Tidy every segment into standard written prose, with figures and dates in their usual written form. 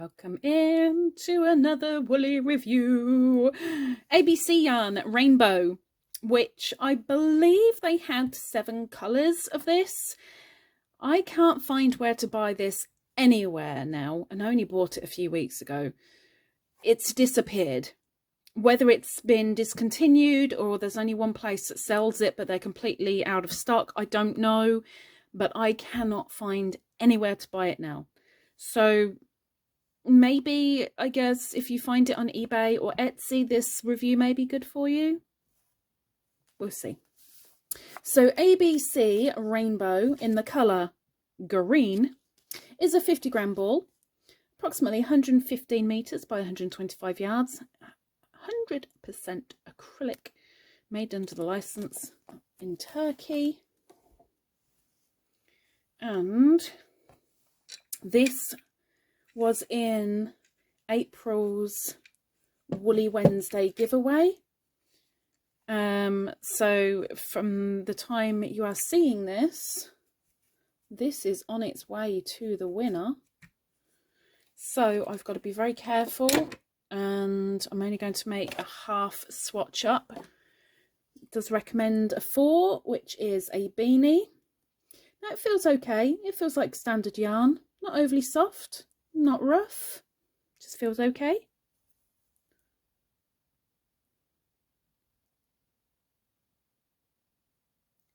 Welcome in to another woolly review. ABC Yarn Rainbow, which I believe they had 7 colours of this. I can't find where to buy this anywhere now, and I only bought it a few weeks ago. It's disappeared. Whether it's been discontinued or there's only one place that sells it but they're completely out of stock, I don't know. But I cannot find anywhere to buy it now. So maybe, I guess, if you find it on eBay or Etsy, this review may be good for you. We'll see. So ABC Rainbow in the colour green is a 50-gram ball, approximately 115 metres by 125 yards, 100% acrylic, made under the licence in Turkey. And this was in April's Woolly Wednesday giveaway. So from the time you are seeing this, this is on its way to the winner. So I've got to be very careful, and I'm only going to make a half swatch up. It does recommend a 4, which is a Beany. Now it feels okay. It feels like standard yarn. Not overly soft, not rough. Just feels okay.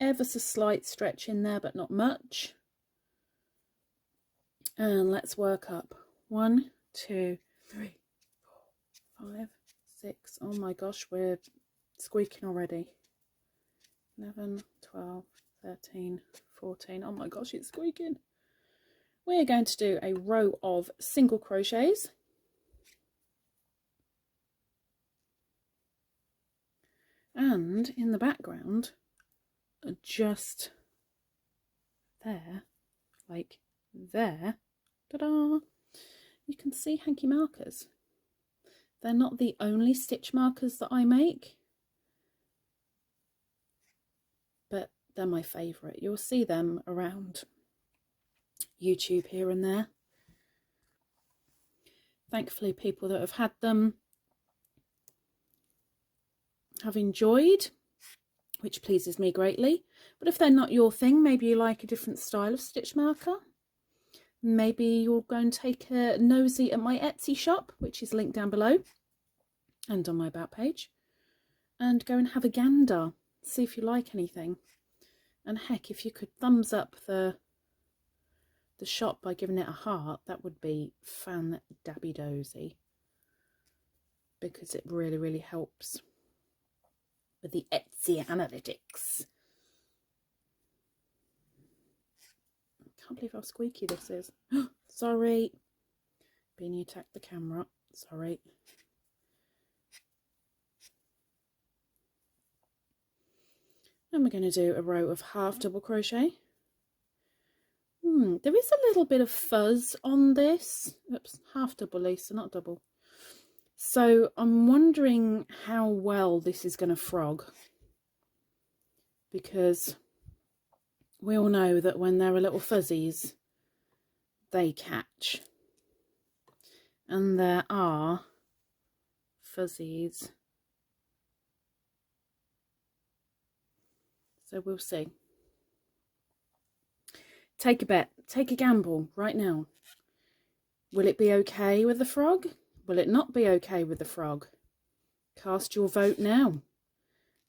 Ever so slight stretch in there, but not much. And let's work up. 1, 2, 3, 4, 5, 6. Oh my gosh, we're squeaking already. 11, 12, 13, 14. Oh my gosh, it's squeaking. We're going to do a row of single crochets. And in the background, just there, like there, ta-da, you can see hanky markers. They're not the only stitch markers that I make, but they're my favourite. You'll see them around YouTube here and there. Thankfully, people that have had them have enjoyed, which pleases me greatly. But if they're not your thing, maybe you like a different style of stitch marker. Maybe you'll go and take a nosy at my Etsy shop, which is linked down below and on my about page, and go and have a gander, see if you like anything. And heck, if you could thumbs up the shop by giving it a heart, that would be fan-dabby-dozy, because it really, really helps with the Etsy analytics. I can't believe how squeaky this is. Sorry. Beany attacked the camera. Sorry. And we're going to do a row of half double crochet. There is a little bit of fuzz on this. Oops, half double, Lisa, not double. So I'm wondering how well this is going to frog, because we all know that when there are little fuzzies, they catch. And there are fuzzies. So we'll see. Take a bet, take a gamble right now. Will it be okay with the frog? Will it not be okay with the frog? Cast your vote now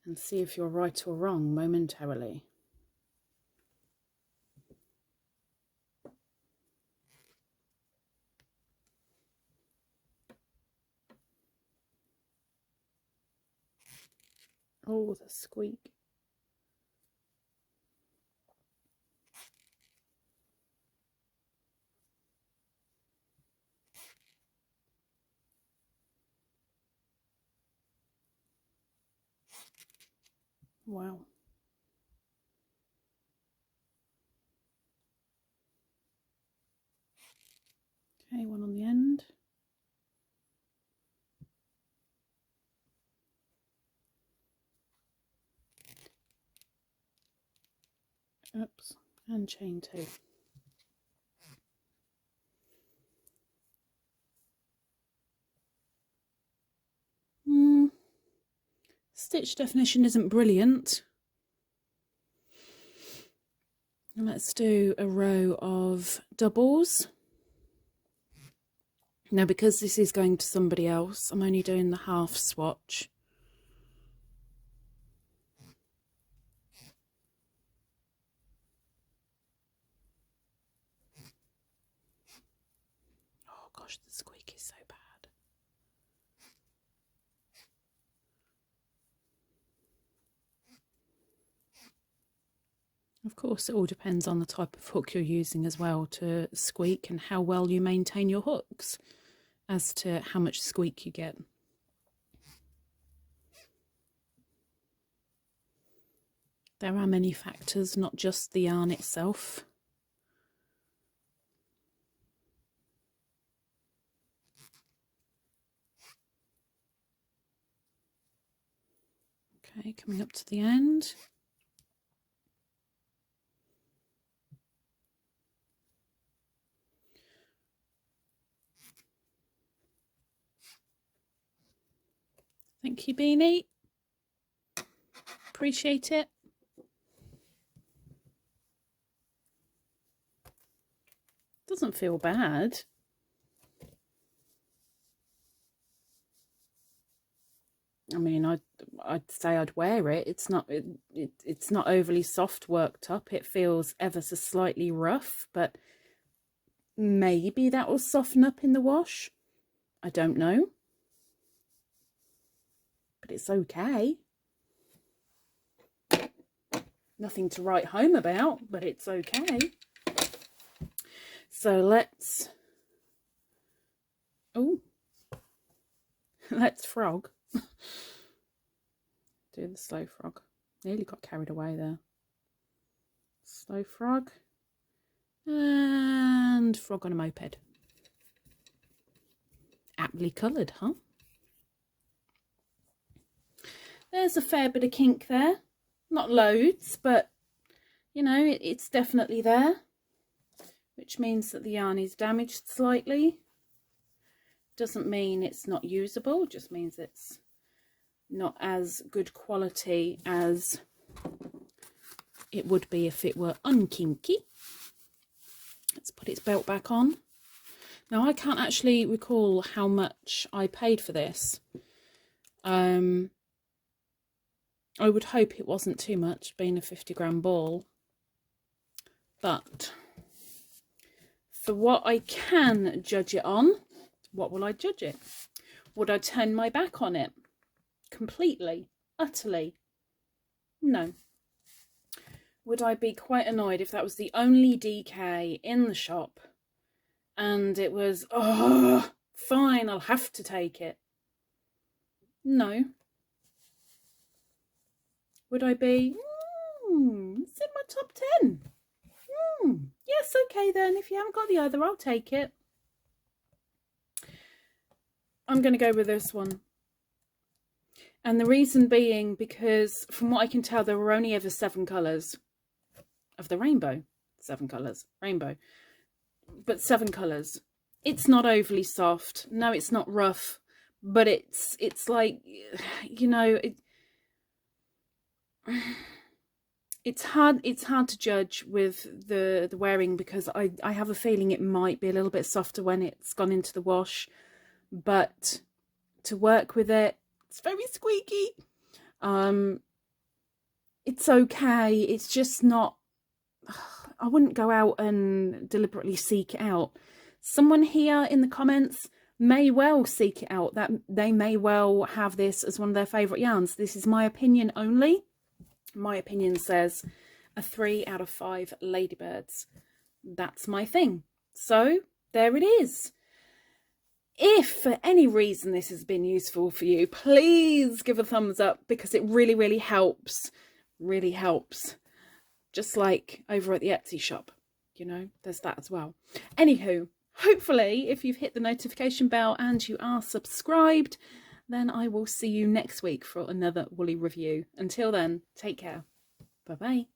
and see if you're right or wrong momentarily. Oh, the squeak. Wow. Okay, one on the end. Oops, and chain 2. stitch definition isn't brilliant. And let's do a row of doubles. Now, because this is going to somebody else, I'm only doing the half swatch. Oh gosh, the squeak is so bad. Of course, it all depends on the type of hook you're using as well to squeak, and how well you maintain your hooks as to how much squeak you get. There are many factors, not just the yarn itself. Okay, coming up to the end. Thank you, Beany. Appreciate it. Doesn't feel bad. I mean, I'd say I'd wear it. It's not it's not overly soft worked up. It feels ever so slightly rough, but maybe that will soften up in the wash. I don't know. But it's okay. Nothing to write home about, but it's okay. So let's frog. Do the slow frog. Nearly got carried away there. Slow frog and frog on a moped. Aptly coloured, huh? There's a fair bit of kink there. Not loads, but you know, it's definitely there, which means that the yarn is damaged slightly. Doesn't mean it's not usable, just means it's not as good quality as it would be if it were unkinky. Let's put its belt back on. Now, I can't actually recall how much I paid for this. I would hope it wasn't too much, being a 50-gram ball. But for what I can judge it on, what will I judge it? Would I turn my back on it? Completely? Utterly? No. Would I be quite annoyed if that was the only DK in the shop and it was, oh, fine, I'll have to take it? No. Would I be, it's in my top 10. Yes, okay then. If you haven't got the other, I'll take it. I'm going to go with this one. And the reason being because from what I can tell, there were only ever 7 colours of the rainbow. 7 colours, rainbow. But 7 colours. It's not overly soft. No, it's not rough. But it's like, you know, it's hard to judge with the wearing, because I have a feeling it might be a little bit softer when it's gone into the wash, but to work with it, it's very squeaky. It's okay. It's just not, I wouldn't go out and deliberately seek it out. Someone here in the comments may well seek it out, that they may well have this as one of their favourite yarns. This is my opinion only. My opinion says a 3 out of 5 ladybirds. That's my thing. So there it is. If for any reason this has been useful for you, please give a thumbs up, because it really, really helps. Really helps. Just like over at the Etsy shop, you know, there's that as well. Anywho, hopefully if you've hit the notification bell and you are subscribed, then I will see you next week for another woolly review. Until then, take care. Bye-bye.